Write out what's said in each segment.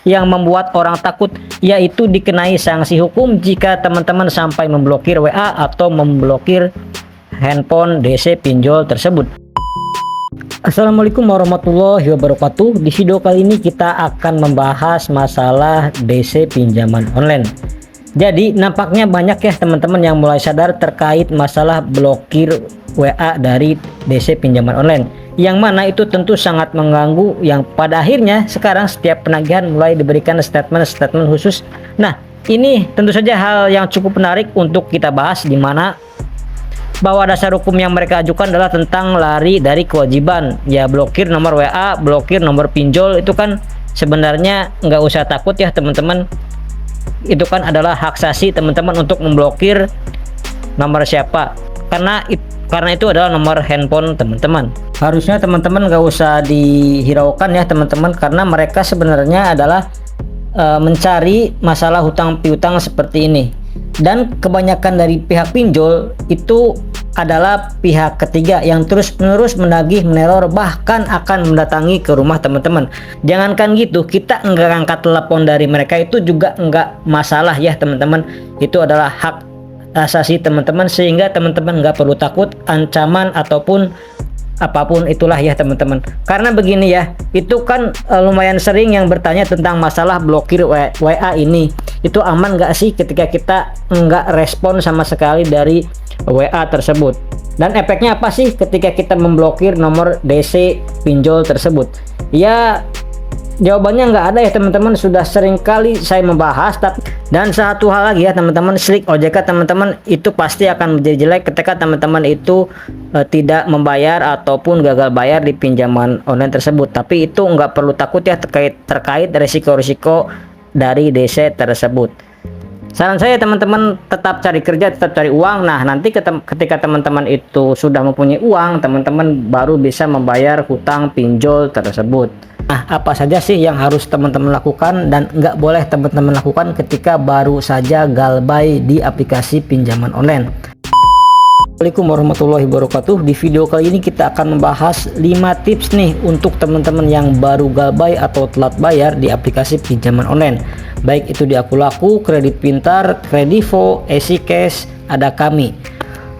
yang membuat orang takut, yaitu dikenai sanksi hukum jika teman-teman sampai memblokir WA atau memblokir handphone DC pinjol tersebut. Assalamualaikum warahmatullahi wabarakatuh. Di video kali ini kita akan membahas masalah DC pinjaman online. Jadi nampaknya banyak ya teman-teman yang mulai sadar terkait masalah blokir WA dari DC pinjaman online, yang mana itu tentu sangat mengganggu, yang pada akhirnya sekarang setiap penagihan mulai diberikan statement khusus. Nah, ini tentu saja hal yang cukup menarik untuk kita bahas, di mana bahwa dasar hukum yang mereka ajukan adalah tentang lari dari kewajiban. Ya, blokir nomor WA, blokir nomor pinjol itu kan sebenarnya nggak usah takut ya teman-teman. Itu kan adalah hak saksi teman-teman untuk memblokir nomor siapa, karena itu adalah nomor handphone teman-teman. Harusnya teman-teman nggak usah dihiraukan ya teman-teman, karena mereka sebenarnya adalah mencari masalah hutang piutang seperti ini. Dan kebanyakan dari pihak pinjol itu adalah pihak ketiga yang terus-menerus menagih, meneror, bahkan akan mendatangi ke rumah teman-teman. Jangankan gitu, kita nggak angkat telepon dari mereka itu juga nggak masalah ya teman-teman. Itu adalah hak asasi teman-teman, sehingga teman-teman nggak perlu takut ancaman ataupun apapun itulah ya teman-teman. Karena begini ya, itu kan lumayan sering yang bertanya tentang masalah blokir WA ini. Itu aman nggak sih ketika kita nggak respon sama sekali dari WA tersebut? Dan efeknya apa sih ketika kita memblokir nomor DC pinjol tersebut? Ya, jawabannya nggak ada ya teman-teman. Sudah sering kali saya membahas. Dan satu hal lagi ya teman-teman, slik OJK teman-teman itu pasti akan menjadi jelek ketika teman-teman itu tidak membayar ataupun gagal bayar di pinjaman online tersebut. Tapi itu nggak perlu takut ya terkait risiko-risiko dari DC tersebut. Saran saya teman-teman tetap cari kerja, tetap cari uang. Nah, nanti ketika teman-teman itu sudah mempunyai uang, teman-teman baru bisa membayar hutang pinjol tersebut. Nah, apa saja sih yang harus teman-teman lakukan dan nggak boleh teman-teman lakukan ketika baru saja galbay di aplikasi pinjaman online? Assalamualaikum warahmatullahi wabarakatuh. Di video kali ini kita akan membahas 5 tips nih untuk teman-teman yang baru galbay atau telat bayar di aplikasi pinjaman online, baik itu di Akulaku, Kredit Pintar, Kredivo, EasyCash, ada Kami.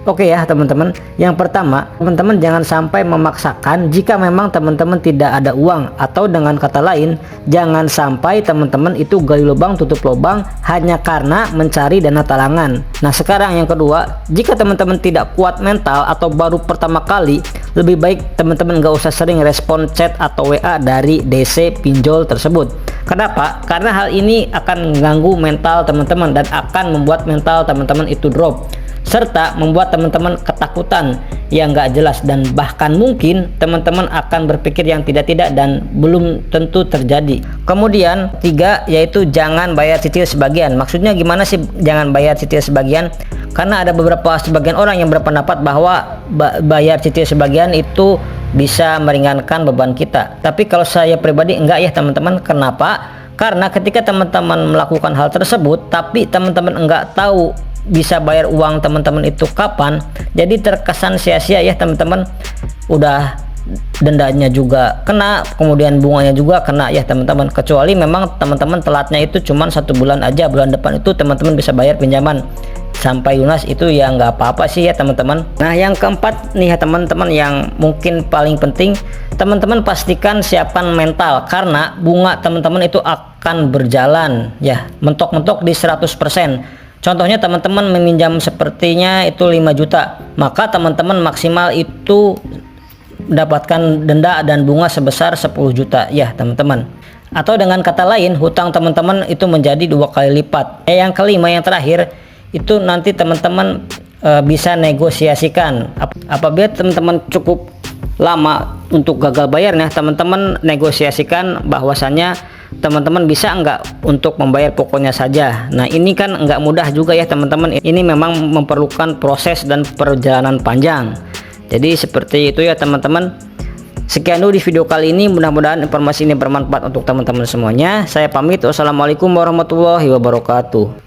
Oke ya teman-teman, yang pertama, teman-teman jangan sampai memaksakan jika memang teman-teman tidak ada uang, atau dengan kata lain, jangan sampai teman-teman itu gali lubang tutup lubang hanya karena mencari dana talangan. Nah, sekarang yang kedua, jika teman-teman tidak kuat mental atau baru pertama kali, lebih baik teman-teman gak usah sering respon chat atau WA dari DC pinjol tersebut. Kenapa? Karena hal ini akan mengganggu mental teman-teman dan akan membuat mental teman-teman itu drop, serta membuat teman-teman ketakutan yang gak jelas, dan bahkan mungkin teman-teman akan berpikir yang tidak-tidak dan belum tentu terjadi. Kemudian 3, yaitu jangan bayar cicil sebagian. Maksudnya gimana sih jangan bayar cicil sebagian? Karena ada sebagian orang yang berpendapat bahwa bayar cicil sebagian itu bisa meringankan beban kita. Tapi kalau saya pribadi enggak ya teman-teman. Kenapa? Karena ketika teman-teman melakukan hal tersebut tapi teman-teman enggak tahu bisa bayar uang teman-teman itu kapan, jadi terkesan sia-sia ya teman-teman. Udah dendanya juga kena, kemudian bunganya juga kena ya teman-teman. Kecuali memang teman-teman telatnya itu cuma 1 bulan aja, bulan depan itu teman-teman bisa bayar pinjaman sampai lunas, itu ya nggak apa-apa sih ya teman-teman. Nah, yang keempat nih ya teman-teman, yang mungkin paling penting, teman-teman pastikan siapkan mental, karena bunga teman-teman itu akan berjalan ya mentok-mentok di 100%. Contohnya teman-teman meminjam sepertinya itu 5 juta, maka teman-teman maksimal itu mendapatkan denda dan bunga sebesar 10 juta ya teman-teman. Atau dengan kata lain, hutang teman-teman itu menjadi 2 kali lipat. Yang kelima, yang terakhir, itu nanti teman-teman bisa negosiasikan. Apabila teman-teman cukup lama untuk gagal bayarnya, teman-teman negosiasikan bahwasannya teman-teman bisa nggak untuk membayar pokoknya saja. Nah, ini kan nggak mudah juga ya teman-teman. Ini memang memerlukan proses dan perjalanan panjang. Jadi seperti itu ya teman-teman. Sekian dulu di video kali ini, mudah-mudahan informasi ini bermanfaat untuk teman-teman semuanya. Saya pamit. Wassalamualaikum warahmatullahi wabarakatuh.